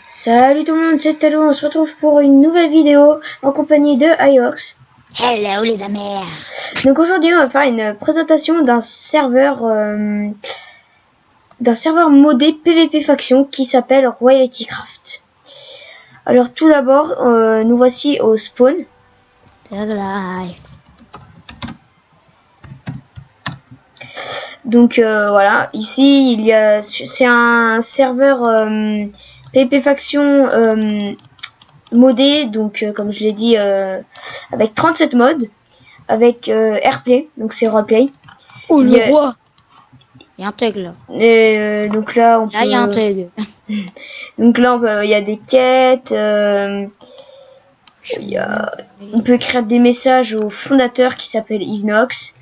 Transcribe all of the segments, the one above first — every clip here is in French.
Salut tout le monde, c'est Talou, on se retrouve pour une nouvelle vidéo en compagnie de Iox. Hello les amers. Donc aujourd'hui on va faire une présentation d'un serveur modé PVP faction qui s'appelle Royalty Craft. Alors tout d'abord, nous voici au spawn. Donc voilà, ici c'est un serveur PVP faction modé, donc donc je l'ai dit, avec 37 modes, avec Airplay, donc c'est roleplay. Oh le roi. Il y a un tag là. Donc là on peut. Là il y a un tag. Donc là il y a des quêtes. On peut écrire des messages au fondateur qui s'appelle Ivnox.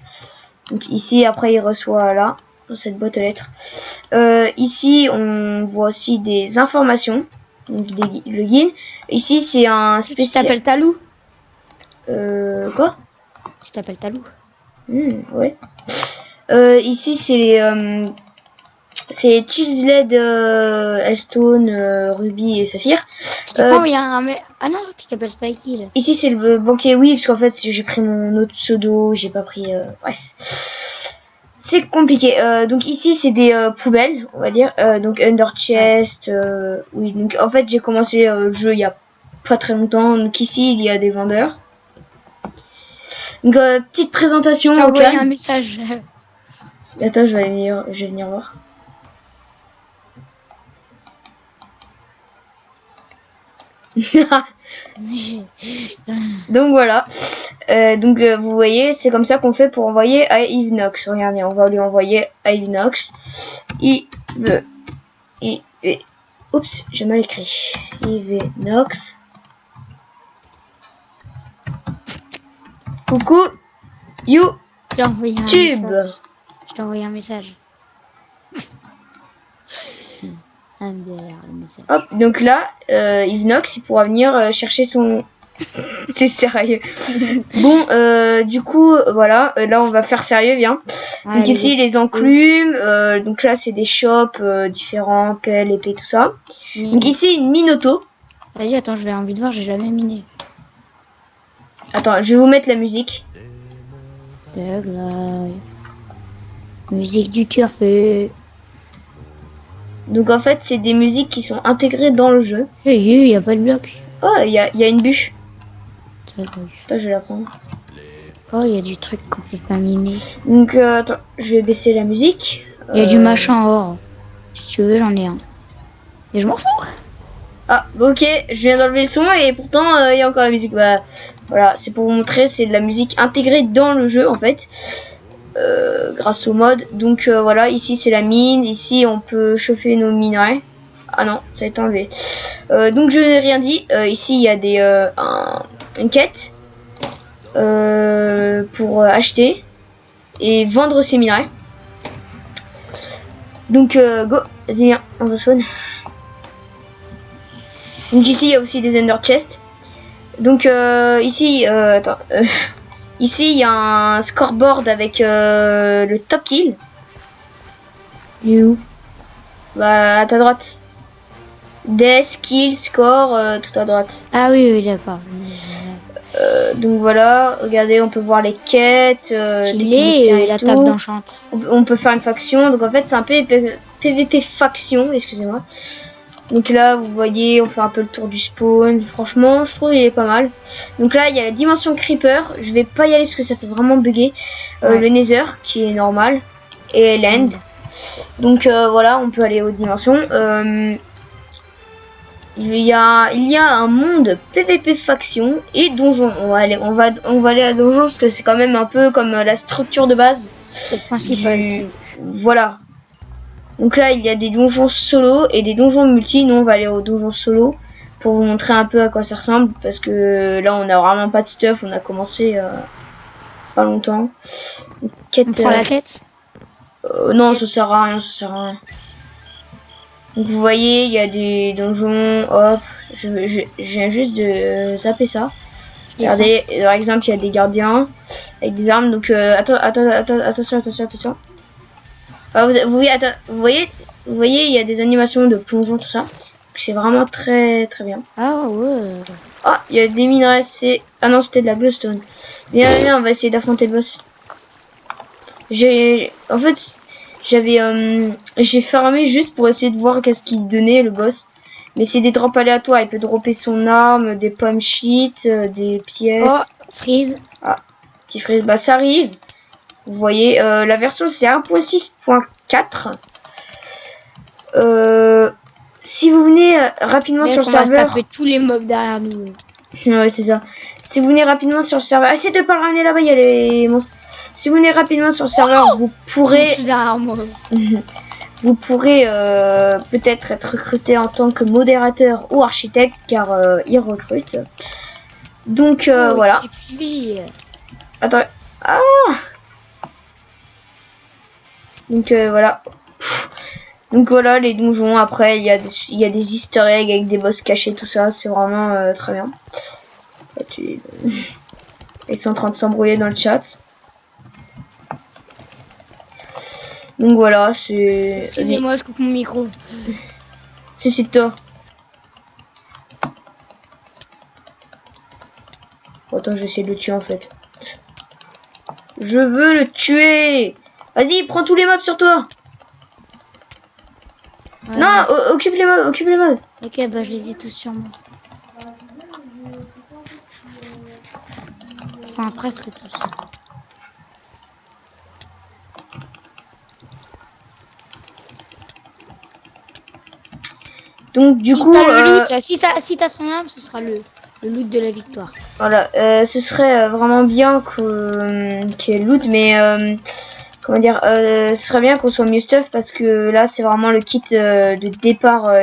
Donc ici après il reçoit là dans cette boîte aux lettres. Ici on voit aussi des informations, donc le guide. Ici c'est un spécial. Tu t'appelles Talou? Quoi? Tu t'appelles Talou? Ouais. Ici c'est Chillsled, Hellstone, Ruby et Saphir. Il y a un mec. Ah non, tu t'appelles Spikey là. Ici c'est le banquier, oui, parce qu'en fait j'ai pris mon autre pseudo, j'ai pas pris. Bref. C'est compliqué. Donc ici c'est des poubelles, on va dire. Donc Under Chest. Oui, donc en fait j'ai commencé le jeu il y a pas très longtemps. Donc ici il y a des vendeurs. Donc petite présentation. J'ai envoyé un message. Attends, je vais venir voir. Donc voilà. Vous voyez, c'est comme ça qu'on fait pour envoyer à Ivnox. Regardez, on va lui envoyer à Ivnox. Oups, j'ai mal écrit. Ivnox. Coucou. YouTube. Je t'ai envoyé un message. Hop, donc là, Ivnox, il pourra venir chercher son... T'es sérieux? Bon, du coup, voilà, là on va faire sérieux, viens. Donc ici, les enclumes, donc là c'est des shops différents, pelle, épée, tout ça. Donc ici, une mine auto. Vas-y, attends, j'ai envie de voir, j'ai jamais miné. Attends, je vais vous mettre la musique. Musique du cœur fait. Donc en fait, c'est des musiques qui sont intégrées dans le jeu. Il y a pas de bloc. Oh, il y a une bûche. Attends, je vais la prendre. Oh, il y a du truc qu'on peut pas miner. Donc attends, je vais baisser la musique. Il y a du machin or. Si tu veux, j'en ai un. Et je m'en fous. Ah, ok, je viens d'enlever le son et pourtant il y a encore la musique. Bah voilà, c'est pour vous montrer, c'est de la musique intégrée dans le jeu en fait. Grâce au mode. Donc voilà, ici c'est la mine, ici on peut chauffer nos minerais. Ah non, ça a été enlevé. Donc je n'ai rien dit. Ici il y a une quête pour acheter et vendre ces minerais. Donc go, vas-y viens, on se spawn. Donc ici il y a aussi des Ender Chest. Donc ici attends. Ici, il y a un scoreboard avec le top kill. Il est où? Bah, à ta droite. Death, kill, score, tout à droite. Ah oui, d'accord. Donc voilà, regardez, on peut voir les quêtes, la table d'enchante. On peut faire une faction. Donc en fait, c'est un PVP faction, excusez-moi. Donc là, vous voyez, on fait un peu le tour du spawn. Franchement, je trouve qu'il est pas mal. Donc là, il y a la dimension creeper. Je vais pas y aller parce que ça fait vraiment bugger. Le nether, qui est normal. Et l'end. Donc voilà, on peut aller aux dimensions. Il y a un monde PVP faction et donjon. On va aller à donjon parce que c'est quand même un peu comme la structure de base. C'est le principal. Voilà. Donc là, il y a des donjons solo et des donjons multi. Nous, on va aller au donjon solo pour vous montrer un peu à quoi ça ressemble. Parce que là, on a vraiment pas de stuff. On a commencé pas longtemps. Quête, on prend la quête non, ça sert à rien, Donc vous voyez, il y a des donjons. Hop, je viens juste de zapper ça. Regardez, par exemple, il y a des gardiens avec des armes. Donc attention. Ah, vous voyez, il y a des animations de plongeon, tout ça. C'est vraiment très très bien. Ah ouais. Ah, il y a des minerais, c'est... Ah non, c'était de la glowstone. Viens, on va essayer d'affronter le boss. En fait, j'ai farmé juste pour essayer de voir qu'est-ce qu'il donnait, le boss. Mais c'est des drops aléatoires. Il peut dropper son arme, des pommes shit, des pièces. Oh, freeze. Ah, petit freeze. Bah, ça arrive. Vous voyez, la version, c'est 1.6.4. Si vous venez rapidement sur le serveur... On va taper tous les mobs derrière nous. Ouais, c'est ça. Si vous venez rapidement sur le serveur... Essayez de pas le ramener là-bas, il y a les monstres. Si vous venez rapidement sur le serveur, vous pourrez... Vous pourrez peut-être être recruté en tant que modérateur ou architecte, car ils recrutent. Donc, voilà. Attends. Ah! Donc, voilà. Donc voilà les donjons. Après il y a des easter eggs avec des boss cachés, tout ça, c'est vraiment très bien. Ils sont en train de s'embrouiller dans le chat. Donc voilà, c'est... Excusez-moi, je coupe mon micro. C'est toi. Oh, attends, je vais essayer de le tuer en fait. Je veux le tuer. Vas-y, prends tous les mobs sur toi. Ouais. Non, occupe les mobs. Ok, bah je les ai tous sur moi. Enfin, presque tous. Donc du coup... si t'as son arme, ce sera le loot de la victoire. Voilà, ce serait vraiment bien qu'il y ait le loot, mais... comment dire, ce serait bien qu'on soit mieux stuff parce que là c'est vraiment le kit de départ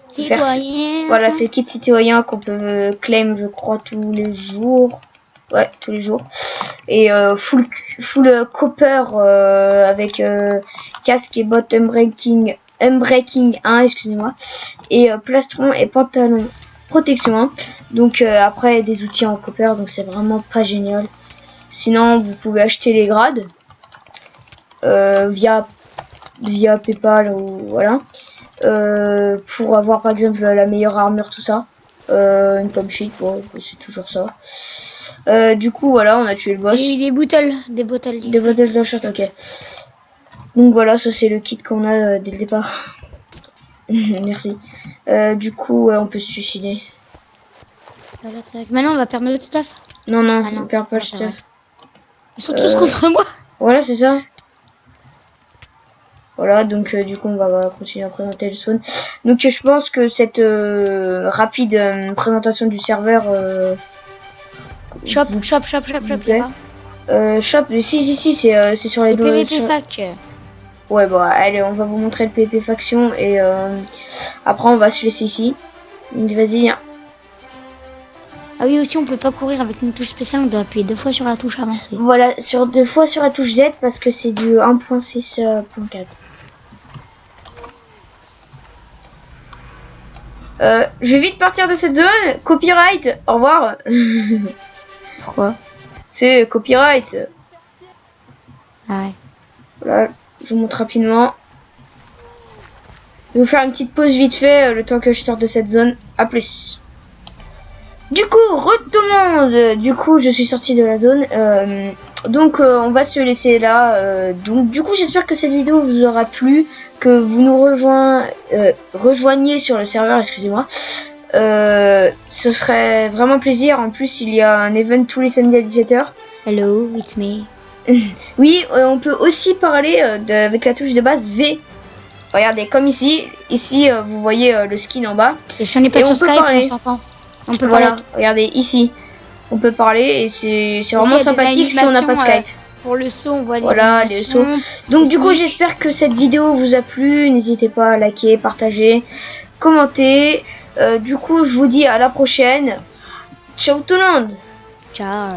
citoyen. Voilà, c'est le kit citoyen qu'on peut claim, je crois, tous les jours. Ouais, tous les jours. Et full copper avec casque et bottes Unbreaking 1, excusez-moi. Et plastron et pantalon protection 1. Donc après des outils en copper, donc c'est vraiment pas génial. Sinon vous pouvez acheter les grades. Via PayPal ou voilà, pour avoir par exemple la meilleure armure, tout ça, une pomme shit, bon, c'est toujours ça. Du coup voilà, on a tué le boss. Et des bottles de shot, ok. Donc voilà, ça c'est le kit qu'on a dès le départ. Merci. Du coup on peut se suicider. Voilà, maintenant on va perdre notre stuff. Non, on perd pas le stuff. Ils sont tous contre moi. Voilà, c'est ça. Voilà, donc du coup on va continuer à présenter le spawn. Donc je pense que cette rapide présentation du serveur shop, si c'est sur les deux PVP fac. Ouais, bon, allez, on va vous montrer le PVP faction et après on va se laisser ici. Donc vas-y, viens. Ah oui, aussi on peut pas courir avec une touche spéciale, on doit appuyer 2 fois sur la touche avancée. Voilà, 2 fois sur la touche Z parce que c'est du 1.6.4. Je vais vite partir de cette zone. Copyright, au revoir. Pourquoi? C'est copyright. Ah ouais. Voilà, je vous montre rapidement. Je vais vous faire une petite pause vite fait, le temps que je sorte de cette zone. A plus. Du coup, tout le monde. Du coup, je suis sortie de la zone. Donc, on va se laisser là. Donc, du coup, j'espère que cette vidéo vous aura plu, que vous nous rejoigniez sur le serveur. Excusez-moi. Ce serait vraiment plaisir. En plus, il y a un event tous les samedis à 17h. Hello, it's me. Oui, on peut aussi parler avec la touche de base V. Regardez, comme ici. Ici, vous voyez le skin en bas. Et si on n'est pas sur Skype, on s'entend. On peut voilà, regardez ici, on peut parler et c'est vraiment sympathique si on n'a pas Skype. Pour le son, on voit les sons. Donc du coup, j'espère que cette vidéo vous a plu. N'hésitez pas à liker, partager, commenter. Du coup, je vous dis à la prochaine. Ciao tout le monde. Ciao.